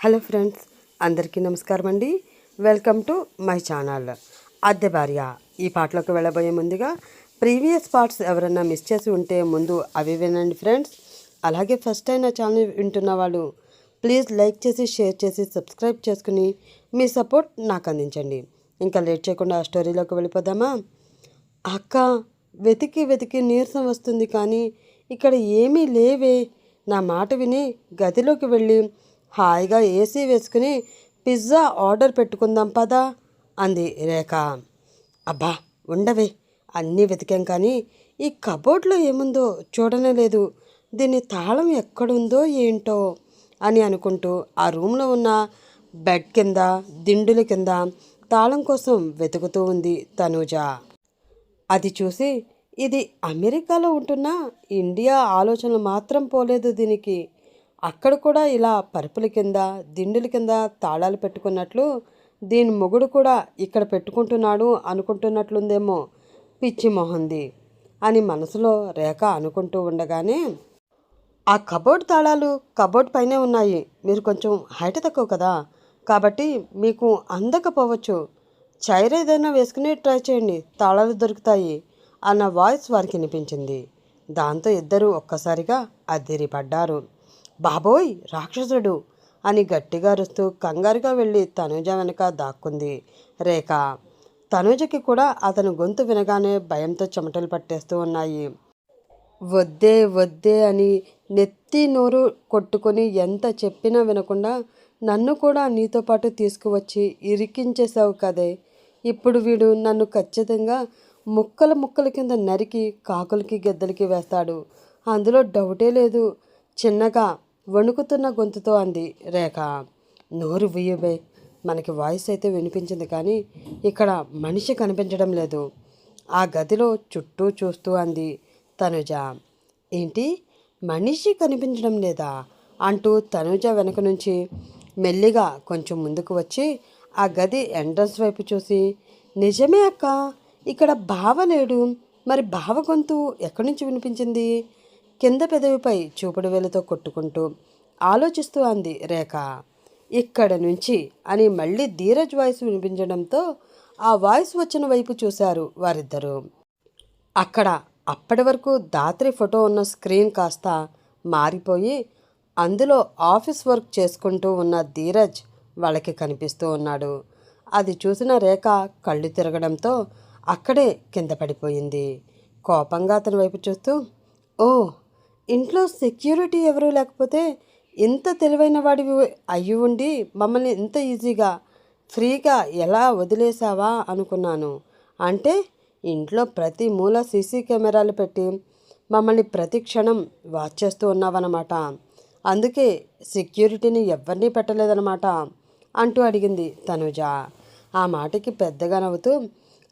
Hello friends, అందరికీ నమస్కారం అండి. Welcome to my channel. అద్దె భార్య ఈ పాటలోకి వెళ్ళబోయే ముందుగా ప్రీవియస్ పార్ట్స్ ఎవరైనా మిస్ చేసి ఉంటే ముందు అవి వినండి ఫ్రెండ్స్. అలాగే ఫస్ట్ టైం నా ఛానల్ వింటున్న వాళ్ళు ప్లీజ్ లైక్ చేసి షేర్ చేసి సబ్స్క్రైబ్ చేసుకుని మీ సపోర్ట్ నాకు అందించండి. ఇంకా లేట్ చేయకుండా ఆ స్టోరీలోకి వెళ్ళిపోదామా? అక్క, వెతికి వెతికి నీరసం వస్తుంది, కానీ ఇక్కడ ఏమీ లేవే. నా మాట విని గదిలోకి వెళ్ళి హాయిగా ఏసీ వేసుకుని పిజ్జా ఆర్డర్ పెట్టుకుందాం పదా అంది రేఖ. అబ్బా ఉండవే, అన్నీ వెతికాం, కానీ ఈ కబోర్డ్లో ఏముందో చూడనే లేదు. దీని తాళం ఎక్కడుందో ఏంటో అని అనుకుంటూ ఆ రూమ్లో ఉన్న బెడ్ కింద, దిండుల కింద తాళం కోసం వెతుకుతూ ఉంది తనూజ. అది చూసి ఇది అమెరికాలో ఉంటున్న ఇండియా ఆలోచనలు మాత్రం పోలేదు దీనికి. అక్కడ కూడా ఇలా పరుపుల కింద, దిండుల కింద తాళాలు పెట్టుకున్నట్లు దీని మొగుడు కూడా ఇక్కడ పెట్టుకుంటున్నాడు అనుకుంటున్నట్లుందేమో, పిచ్చి మొహంది అని మనసులో రేఖ అనుకుంటూ ఉండగానే, ఆ కబోర్డ్ తాళాలు కబోర్డ్ పైనే ఉన్నాయి. మీరు కొంచెం హైట్ తక్కువ కదా, కాబట్టి మీకు అందకపోవచ్చు. చైర్ ఏదైనా వేసుకుని ట్రై చేయండి, తాళాలు దొరుకుతాయి అన్న వాయిస్ వారికి వినిపించింది. దాంతో ఇద్దరూ ఒక్కసారిగా అదిరిపడ్డారు. బాబోయ్ రాక్షసుడు అని గట్టిగా అరుస్తూ కంగారుగా వెళ్ళి తనూజ వెనక దాక్కుంది రేఖ. తనూజకి కూడా అతని గొంతు వినగానే భయంతో చెమటలు పట్టేస్తూ ఉన్నాయి. వద్దే వద్దే అని నెత్తి నోరు కొట్టుకొని ఎంత చెప్పినా వినకుండా నన్ను కూడా నీతో పాటు తీసుకువచ్చి ఇరికించేశావు కదే. ఇప్పుడు వీడు నన్ను ఖచ్చితంగా ముక్కల ముక్కల కింద నరికి కాకులకి గెద్దలకి వేస్తాడు, అందులో డౌటే లేదు, చిన్నగా వణుకుతున్న గొంతుతో అంది రేఖ. నోరు ఉయ్యబే. మనకి వాయిస్ అయితే వినిపించింది, కానీ ఇక్కడ మనిషి కనిపించడం లేదు. ఆ గదిలో చుట్టూ చూస్తూ అంది తనుజ. ఏంటి, మనిషి కనిపించడం లేదా అంటూ తనుజ వెనక నుంచి మెల్లిగా కొంచెం ముందుకు వచ్చి ఆ గది ఎంట్రన్స్ వైపు చూసి, నిజమే అక్క, ఇక్కడ బావ లేడు. మరి బావ గొంతు ఎక్కడి నుంచి వినిపించింది? కింద పెదవిపై చూపుడు వేలుతో కొట్టుకుంటూ ఆలోచిస్తూ అంది రేఖ. ఇక్కడ నుంచి అని మళ్ళీ ధీరజ్ వాయిస్ వినిపించడంతో ఆ వాయిస్ వచ్చిన వైపు చూశారు వారిద్దరూ. అక్కడ అప్పటి వరకు దాత్రి ఫోటో ఉన్న స్క్రీన్ కాస్త మారిపోయి అందులో ఆఫీస్ వర్క్ చేసుకుంటూ ఉన్న ధీరజ్ వాళ్ళకి కనిపిస్తూ ఉన్నాడు. అది చూసిన రేఖ కళ్ళు తిరగడంతో అక్కడే కింద పడిపోయింది. కోపంగా అతని వైపు చూస్తూ, ఓ, ఇంట్లో సెక్యూరిటీ ఎవరూ లేకపోతే ఇంత తెలివైన వాడివి అయ్యి ఉండి మమ్మల్ని ఇంత ఈజీగా ఫ్రీగా ఎలా వదిలేసావా అనుకున్నాను. అంటే ఇంట్లో ప్రతి మూల సీసీ కెమెరాలు పెట్టి మమ్మల్ని ప్రతి క్షణం వాచ్ చేస్తూ ఉన్నావన్నమాట. అందుకే సెక్యూరిటీని ఎవరినీ పెట్టలేదన్నమాట అంటూ అడిగింది తనుజ. ఆ మాటకి పెద్దగా నవ్వుతూ,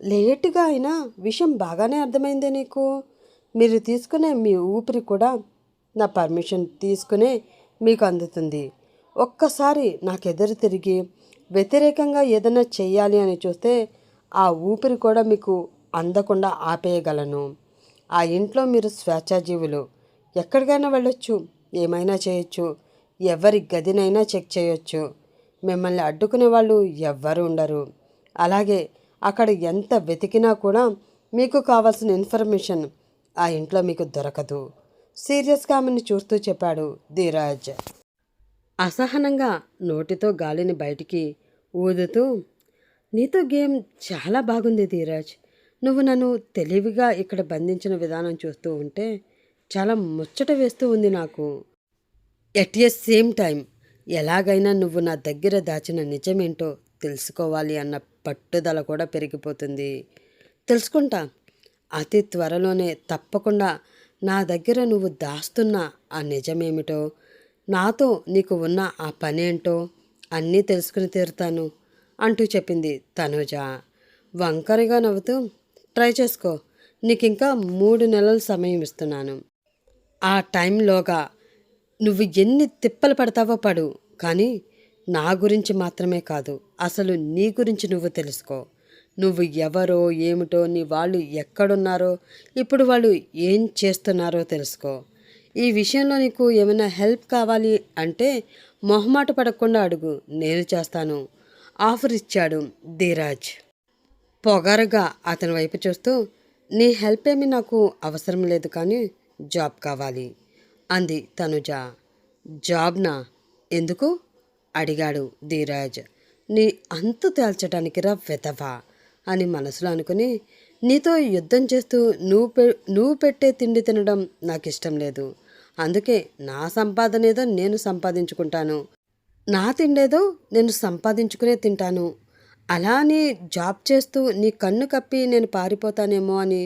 లేటుగా అయినా విషయం బాగానే అర్థమైందే నీకు. మీరు తీసుకునే మీ ఊపిరి కూడా నా పర్మిషన్ తీసుకునే మీకు అందుతుంది. ఒక్కసారి నాకెదురు తిరిగి వ్యతిరేకంగా ఏదైనా చెయ్యాలి అని చూస్తే ఆ ఊపిరి కూడా మీకు అందకుండా ఆపేయగలను. ఆ ఇంట్లో మీరు స్వేచ్ఛాజీవులు, ఎక్కడికైనా వెళ్ళొచ్చు, ఏమైనా చేయొచ్చు, ఎవరి గదినైనా చెక్ చేయొచ్చు. మిమ్మల్ని అడ్డుకునే వాళ్ళు ఎవ్వరు ఉండరు. అలాగే అక్కడ ఎంత వెతికినా కూడా మీకు కావాల్సిన ఇన్ఫర్మేషన్ ఆ ఇంట్లో మీకు దొరకదు. సీరియస్గా ఆమెను చూస్తూ చెప్పాడు ధీరజ్. అసహనంగా నోటితో గాలిని బయటికి ఊదుతూ, నీతో గేమ్ చాలా బాగుంది ధీరజ్. నువ్వు నన్ను తెలివిగా ఇక్కడ బంధించిన విధానం చూస్తూ ఉంటే చాలా ముచ్చట వేస్తూ ఉంది నాకు. ఎట్ ఎ సేమ్ టైం ఎలాగైనా నువ్వు నా దగ్గర దాచిన నిజమేంటో తెలుసుకోవాలి అన్న పట్టుదల కూడా పెరిగిపోతుంది. తెలుసుకుంటా, అతి త్వరలోనే తప్పకుండా నా దగ్గర నువ్వు దాస్తున్న ఆ నిజమేమిటో, నాతో నీకు ఉన్న ఆ పనేంటో అన్నీ తెలుసుకుని తీరుతాను అంటూ చెప్పింది తనూజ. వంకరగా నవ్వుతూ, ట్రై చేసుకో, నీకు ఇంకా 3 నెలల సమయం ఇస్తున్నాను. ఆ టైంలోగా నువ్వు ఎన్ని తిప్పలు పడతావో పడు, కానీ నా గురించి మాత్రమే కాదు, అసలు నీ గురించి నువ్వు తెలుసుకో. నువ్వు ఎవరో ఏమిటో, నీ వాళ్ళు ఎక్కడున్నారో, ఇప్పుడు వాళ్ళు ఏం చేస్తున్నారో తెలుసుకో. ఈ విషయంలో నీకు ఏమైనా హెల్ప్ కావాలి అంటే మొహమాట పడకుండా అడుగు, నేను చేస్తాను ఆఫర్ ఇచ్చాడు ధీరజ్. పొగరగా అతని వైపు చూస్తూ, నీ హెల్ప్ ఏమీ నాకు అవసరం లేదు కానీ జాబ్ కావాలి అంది తనుజ. జాబ్నా? ఎందుకు అడిగాడు ధీరజ్. నీ అంతు తేల్చడానికి రా వెధవా అని మనసులో అనుకుని, నీతో యుద్ధం చేస్తూ నువ్వు పెట్టే తిండి తినడం నాకు ఇష్టం లేదు. అందుకే నా సంపాదన ఏదో నేను సంపాదించుకుంటాను, నా తిండేదో నేను సంపాదించుకునే తింటాను. అలా అని జాబ్ చేస్తూ నీ కన్ను కప్పి నేను పారిపోతానేమో అని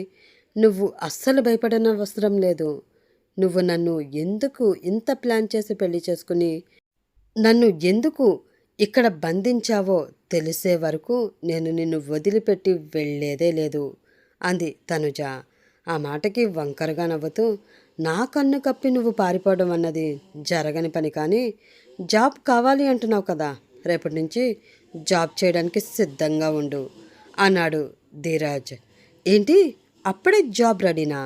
నువ్వు అస్సలు భయపడనవసరం లేదు. నువ్వు నన్ను ఎందుకు ఇంత ప్లాన్ చేసి పెళ్లి చేసుకుని నన్ను ఎందుకు ఇక్కడ బంధించావో తెలిసే వరకు నేను నిన్ను వదిలిపెట్టి వెళ్ళేదే లేదు అంది తనుజ. ఆ మాటకి వంకరగా నవ్వుతూ, నా కన్ను కప్పి నువ్వు పారిపోవడం అన్నది జరగని పని, కానీ జాబ్ కావాలి అంటున్నావు కదా, రేపటి నుంచి జాబ్ చేయడానికి సిద్ధంగా ఉండు అన్నాడు ధీరజ్. ఏంటి, అప్పుడే జాబ్ రెడీనా?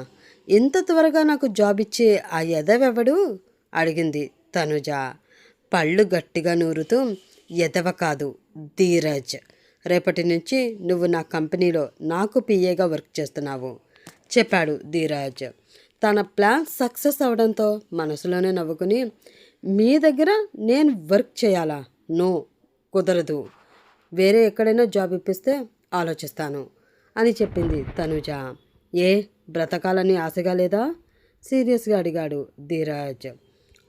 ఇంత త్వరగా నాకు జాబ్ ఇచ్చే ఆ ఎదవెవడు అడిగింది తనుజ పళ్ళు గట్టిగా నూరుతూ. ఎదవ కాదు, ధీరజ్. రేపటి నుంచి నువ్వు నా కంపెనీలో నాకు పిఏగా వర్క్ చేస్తున్నావు చెప్పాడు ధీరజ్. తన ప్లాన్ సక్సెస్ అవడంతో మనసులోనే నవ్వుకుని, మీ దగ్గర నేను వర్క్ చేయాలా? నో, కుదరదు. వేరే ఎక్కడైనా జాబ్ ఇప్పిస్తే ఆలోచిస్తాను అని చెప్పింది తనుజ. ఏ, బ్రతకాలని ఆశగా లేదా? సీరియస్గా అడిగాడు ధీరజ్.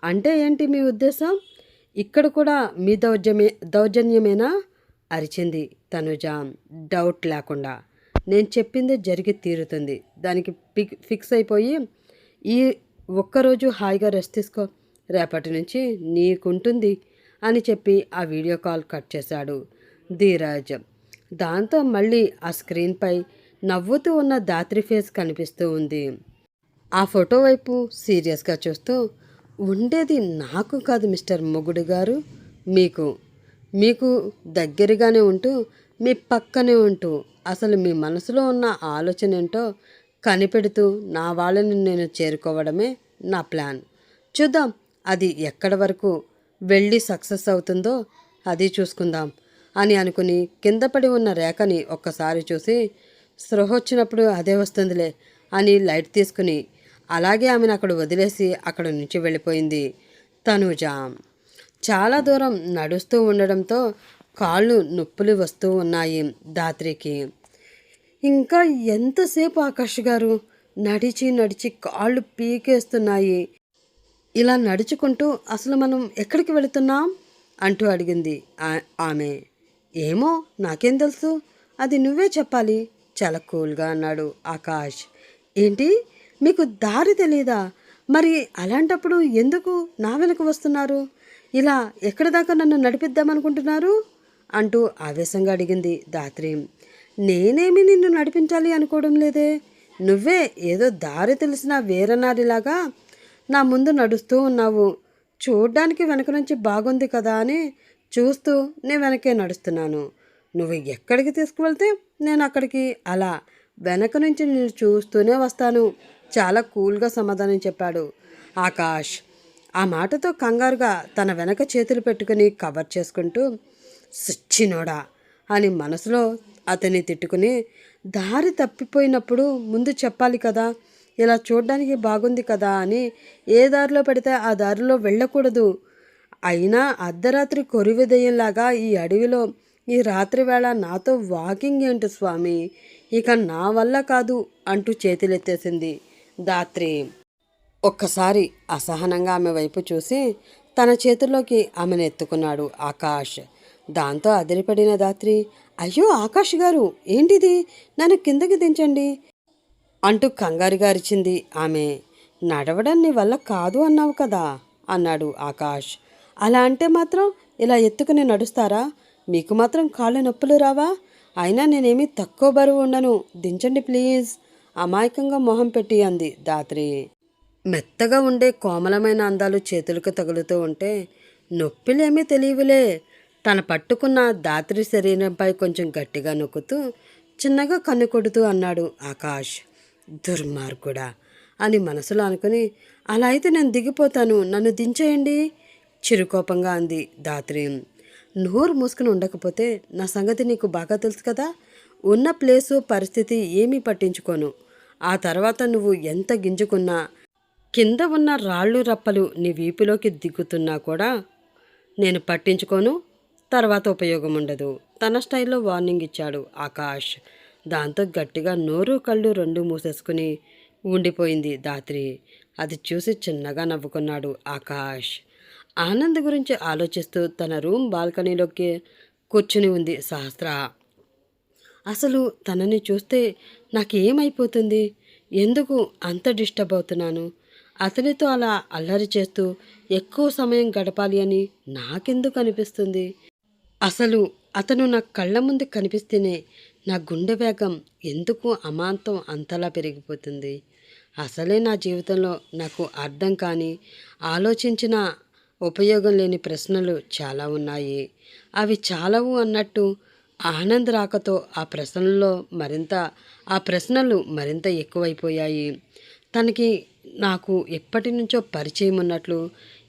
అంటే ఏంటి మీ ఉద్దేశం? ఇక్కడ కూడా మీ దౌర్జన్యమేనా అరిచింది తనుజ డౌట్ లేకుండా. నేను చెప్పిందే జరిగి తీరుతుంది, దానికి ఫిక్స్ అయిపోయి ఈ ఒక్కరోజు హాయిగా రెస్ట్ తీసుకో, రేపటి నుంచి నీకుంటుంది అని చెప్పి ఆ వీడియో కాల్ కట్ చేశాడు ధీరజ్. దాంతో మళ్ళీ ఆ స్క్రీన్పై నవ్వుతూ ఉన్న దాత్రి ఫేస్ కనిపిస్తూ ఉంది. ఆ ఫోటో వైపు సీరియస్గా చూస్తూ, ఉండేది నాకు కాదు మిస్టర్ మొగుడు గారు, మీకు దగ్గరగానే ఉంటూ మీ పక్కనే ఉంటూ అసలు మీ మనసులో ఉన్న ఆలోచన ఏంటో కనిపెడుతూ నా వాళ్ళని నేను చేరుకోవడమే నా ప్లాన్. చూద్దాం అది ఎక్కడి వరకు వెళ్ళి సక్సెస్ అవుతుందో అది చూసుకుందాం అని అనుకుని కింద పడి ఉన్న రేఖని ఒక్కసారి చూసి, స్పృహ వచ్చినప్పుడు అదే వస్తుందిలే అని లైట్ తీసుకుని అలాగే ఆమెను అక్కడ వదిలేసి అక్కడ నుంచి వెళ్ళిపోయింది తనుజ. చాలా దూరం నడుస్తూ ఉండడంతో కాళ్ళు నొప్పులు వస్తూ ఉన్నాయి దాత్రికి. ఇంకా ఎంతసేపు ఆకాష్ గారు, నడిచి నడిచి కాళ్ళు పీకేస్తున్నాయి, ఇలా నడుచుకుంటూ అసలు మనం ఎక్కడికి వెళుతున్నాం అంటూ అడిగింది ఆమె. ఏమో నాకేం తెలుసు, అది నువ్వే చెప్పాలి చాలా కూల్గా అన్నాడు ఆకాష్. ఏంటి, మీకు దారి తెలీదా? మరి అలాంటప్పుడు ఎందుకు నా వెనక వస్తున్నారు? ఇలా ఎక్కడి దాకా నన్ను నడిపిద్దామనుకుంటున్నారు అంటూ ఆవేశంగా అడిగింది దాత్రి. నేనేమి నిన్ను నడిపించాలి అనుకోవడం లేదే, నువ్వే ఏదో దారి తెలిసిన వీరనారిలాగా నా ముందు నడుస్తూ ఉన్నావు. చూడ్డానికి వెనక నుంచి బాగుంది కదా అని చూస్తూ నేను వెనకే నడుస్తున్నాను. నువ్వు ఎక్కడికి తీసుకువెళ్తే నేను అక్కడికి అలా వెనక నుంచి నేను చూస్తూనే వస్తాను చాలా కూల్గా సమాధానం చెప్పాడు ఆకాష్. ఆ మాటతో కంగారుగా తన వెనక చేతులు పెట్టుకుని కవర్ చేసుకుంటూ, సచ్చినోడా అని మనసులో అతన్ని తిట్టుకుని, దారి తప్పిపోయినప్పుడు ముందు చెప్పాలి కదా, ఇలా చూడ్డానికి బాగుంది కదా అని ఏ దారిలో పెడితే ఆ దారిలో వెళ్ళకూడదు. అయినా అర్ధరాత్రి కొరివిదయ్యంలాగా ఈ అడవిలో ఈ రాత్రి వేళ నాతో వాకింగ్ ఏంటి స్వామి, ఇక నా వల్ల కాదు అంటూ చేతులెత్తేసింది దాత్రి. ఒక్కసారి అసహనంగా ఆమె వైపు చూసి తన చేతుల్లోకి ఆమెను ఎత్తుకున్నాడు ఆకాష్. దాంతో అదిరిపడిన దాత్రి, అయ్యో ఆకాష్ గారు ఏంటిది, నన్ను కిందకి దించండి అంటూ కంగారుగా అరిచింది ఆమె. నడవడం నీ వల్ల కాదు అన్నావు కదా అన్నాడు ఆకాష్. అలా అంటే మాత్రం ఇలా ఎత్తుకుని నడుస్తారా? మీకు మాత్రం కాళ్ళు నొప్పులు రావా? అయినా నేనేమీ తక్కువ బరువు ఉండను, దించండి ప్లీజ్ అమాయకంగా మొహం పెట్టి అంది దాత్రి. మెత్తగా ఉండే కోమలమైన అందాలు చేతులకు తగులుతూ ఉంటే నొప్పిలేమీ తెలియవులే. తన పట్టుకున్న దాత్రి శరీరంపై కొంచెం గట్టిగా నొక్కుతూ చిన్నగా కన్ను కొడుతూ అన్నాడు ఆకాష్. దుర్మార్గుడా అని మనసులో అనుకుని, అలా అయితే నేను దిగిపోతాను, నన్ను దించేయండి చిరుకోపంగా అంది ధాత్రి. నోరు మూసుకుని ఉండకపోతే నా సంగతి నీకు బాగా తెలుసు కదా. ఉన్న ప్లేసు పరిస్థితి ఏమీ పట్టించుకోను. ఆ తర్వాత నువ్వు ఎంత గింజుకున్నా కింద ఉన్న రాళ్ళు రప్పలు నీ వీపులోకి దిగుతున్నా కూడా నేను పట్టించుకోను. తర్వాత ఉపయోగం ఉండదు. తన స్టైల్లో వార్నింగ్ ఇచ్చాడు ఆకాష్. దాంతో గట్టిగా నోరు కళ్ళు రెండు మూసేసుకుని ఉండిపోయింది ధాత్రి. అది చూసి చిన్నగా నవ్వుకున్నాడు ఆకాష్. ఆనంద్ గురించి ఆలోచిస్తూ తన రూమ్ బాల్కనీలోకి కూర్చుని ఉంది సహస్ర. అసలు తనని చూస్తే నాకేమైపోతుంది? ఎందుకు అంత డిస్టర్బ్ అవుతున్నాను? అతనితో అలా అల్లరి చేస్తూ ఎక్కువ సమయం గడపాలి అని నాకెందుకు అనిపిస్తుంది? అసలు అతను నా కళ్ళ ముందు కనిపిస్తేనే నా గుండె వేగం ఎందుకు అమాంతం అంతలా పెరిగిపోతుంది? అసలే నా జీవితంలో నాకు అర్థం కాని, ఆలోచించిన ఉపయోగం లేని ప్రశ్నలు చాలా ఉన్నాయి. అవి చాలవు అన్నట్టు ఆనంద్ రాకతో ఆ ప్రశ్నలు మరింత ఎక్కువైపోయాయి. తనకి నాకు ఎప్పటి నుంచో పరిచయం ఉన్నట్లు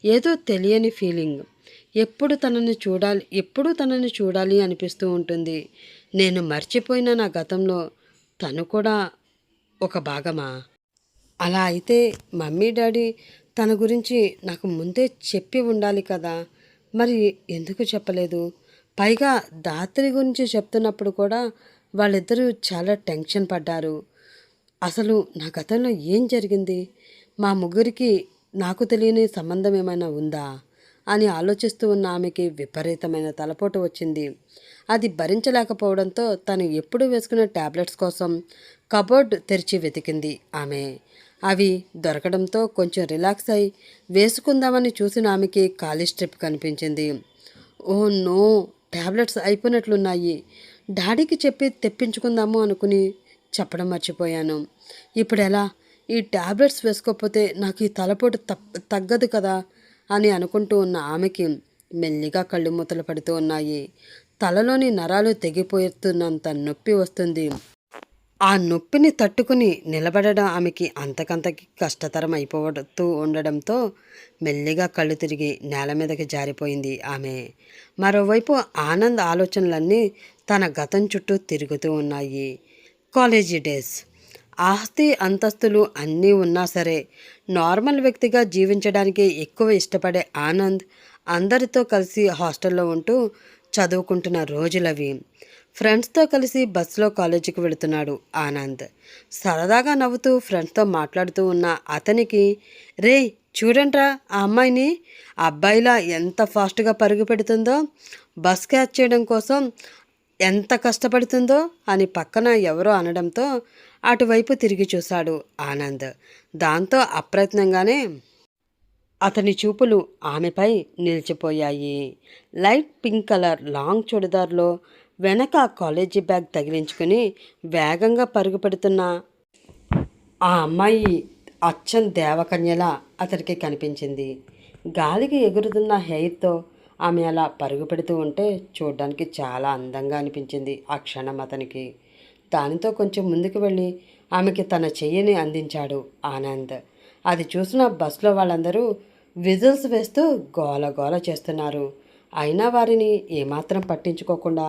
ఏదో తెలియని ఫీలింగ్. ఎప్పుడు తనని చూడాలి అనిపిస్తూ ఉంటుంది. నేను మర్చిపోయిన నా గతంలో తను కూడా ఒక భాగమా? అలా అయితే మమ్మీ డాడీ తన గురించి నాకు ముందే చెప్పి ఉండాలి కదా. మరి ఎందుకు చెప్పలేదు? పైగా ధాత్రి గురించి చెప్తున్నప్పుడు కూడా వాళ్ళిద్దరూ చాలా టెన్షన్ పడ్డారు. అసలు నా గతంలో ఏం జరిగింది? మా ముగ్గురికి నాకు తెలియని సంబంధం ఏమైనా ఉందా అని ఆలోచిస్తూ ఉన్న ఆమెకి విపరీతమైన తలపోటు వచ్చింది. అది భరించలేకపోవడంతో తను ఎప్పుడు వేసుకునే టాబ్లెట్స్ కోసం కబోర్డ్ తెరిచి వెతికింది ఆమె. అవి దొరకడంతో కొంచెం రిలాక్స్ అయి వేసుకుందామని చూసిన ఆమెకి ఖాళీ స్ట్రిప్ కనిపించింది. ఓ నో, టాబ్లెట్స్ అయిపోయినట్లున్నాయి. డాడీకి చెప్పి తెప్పించుకుందాము అనుకుని చెప్పడం మర్చిపోయాను. ఇప్పుడు ఎలా? ఈ టాబ్లెట్స్ వేసుకోకపోతే నాకు ఈ తలపోటు తగ్గదు కదా అని అనుకుంటూ ఉన్న ఆమెకి మెల్లిగా కళ్ళు మూతలు పడుతూ ఉన్నాయి. తలలోని నరాలు తెగిపోతున్నంత నొప్పి వస్తుంది. ఆ నొప్పిని తట్టుకుని నిలబడడం ఆమెకి అంతకంతకి కష్టతరం అయిపోతూ ఉండడంతో మెల్లిగా కళ్ళు తిరిగి నేల మీదకి జారిపోయింది ఆమె. మరోవైపు ఆనంద్ ఆలోచనలన్నీ తన గతం చుట్టూ తిరుగుతూ ఉన్నాయి. College days. ఆస్తి అంతస్తులు అన్నీ ఉన్నా సరే నార్మల్ వ్యక్తిగా జీవించడానికి ఎక్కువ ఇష్టపడే ఆనంద్ అందరితో కలిసి హాస్టల్లో ఉంటూ చదువుకుంటున్న రోజులవి. ఫ్రెండ్స్తో కలిసి బస్సులో కాలేజీకి వెళుతున్నాడు ఆనంద్. సరదాగా నవ్వుతూ ఫ్రెండ్స్తో మాట్లాడుతూ ఉన్న అతనికి, రే చూడండ్రా ఆ అమ్మాయిని, అబ్బాయిలా ఎంత ఫాస్ట్గా పరుగు పెడుతుందో, బస్ క్యాచ్ చేయడం కోసం ఎంత కష్టపడుతుందో అని పక్కన ఎవరో అనడంతో అటువైపు తిరిగి చూశాడు ఆనంద్. దాంతో అప్రయత్నంగానే అతని చూపులు ఆమెపై నిలిచిపోయాయి. లైట్ పింక్ కలర్ లాంగ్ చుడిదార్లో వెనక కాలేజీ బ్యాగ్ తగిలించుకుని వేగంగా పరుగు పెడుతున్న ఆ అమ్మాయి అచ్చం దేవకన్యలా అతనికి కనిపించింది. గాలికి ఎగురుతున్న హెయిర్తో ఆమె అలా పరుగు పెడుతూ ఉంటే చూడ్డానికి చాలా అందంగా అనిపించింది ఆ క్షణం అతనికి. దానితో కొంచెం ముందుకు వెళ్ళి ఆమెకి తన చెయ్యిని అందించాడు ఆనంద్. అది చూసిన బస్లో వాళ్ళందరూ విజిల్స్ వేస్తూ గోల గోల చేస్తున్నారు. అయినా వారిని ఏమాత్రం పట్టించుకోకుండా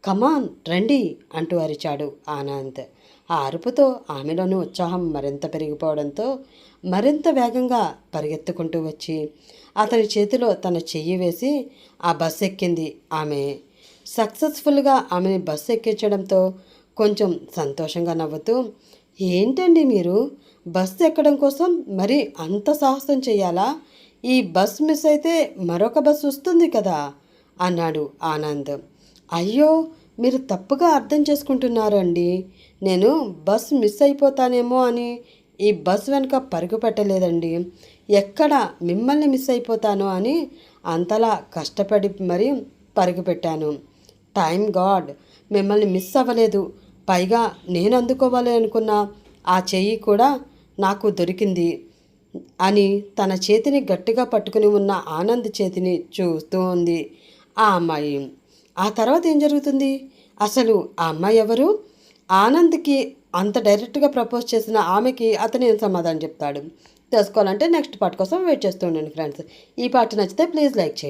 కమాన్ రండి అంటూ అరిచాడు ఆనంద్. ఆ అరుపుతో ఆమెలోని ఉత్సాహం మరింత పెరిగిపోవడంతో మరింత వేగంగా పరిగెత్తుకుంటూ వచ్చి అతని చేతిలో తన చెయ్యి వేసి ఆ బస్సు ఎక్కింది ఆమె. సక్సెస్ఫుల్గా ఆమెని బస్సు ఎక్కించడంతో కొంచెం సంతోషంగా నవ్వుతూ, ఏంటండి మీరు బస్సు ఎక్కడం కోసం మరి అంత సాహసం చేయాలా? ఈ బస్ మిస్ అయితే మరొక బస్సు వస్తుంది కదా అన్నాడు ఆనంద్. అయ్యో, మీరు తప్పుగా అర్థం చేసుకుంటున్నారు అండి. నేను బస్ మిస్ అయిపోతానేమో అని ఈ బస్ వెనుక పరుగు పెట్టలేదండి. ఎక్కడ మిమ్మల్ని మిస్ అయిపోతానో అని అంతలా కష్టపడి మరీ పరుగు పెట్టాను. టైమ్ గాడ్, మిమ్మల్ని మిస్ అవ్వలేదు. పైగా నేను అందుకోవాలి అనుకున్న ఆ చెయ్యి కూడా నాకు దొరికింది అని తన చేతిని గట్టిగా పట్టుకుని ఉన్న ఆనంద్ చేతిని చూస్తూ ఉంది ఆ అమ్మాయి. ఆ తర్వాత ఏం జరుగుతుంది? అసలు ఆ అమ్మాయి ఎవరు? ఆనంద్కి అంత డైరెక్ట్గా ప్రపోజ్ చేసిన ఆమెకి అతను ఏం సమాధానం చెప్తాడు? తెలుసుకోవాలంటే నెక్స్ట్ పార్ట్ కోసం వెయిట్ చేస్తూ ఉండండి ఫ్రెండ్స్. ఈ పార్ట్ నచ్చితే ప్లీజ్ లైక్ చేయండి.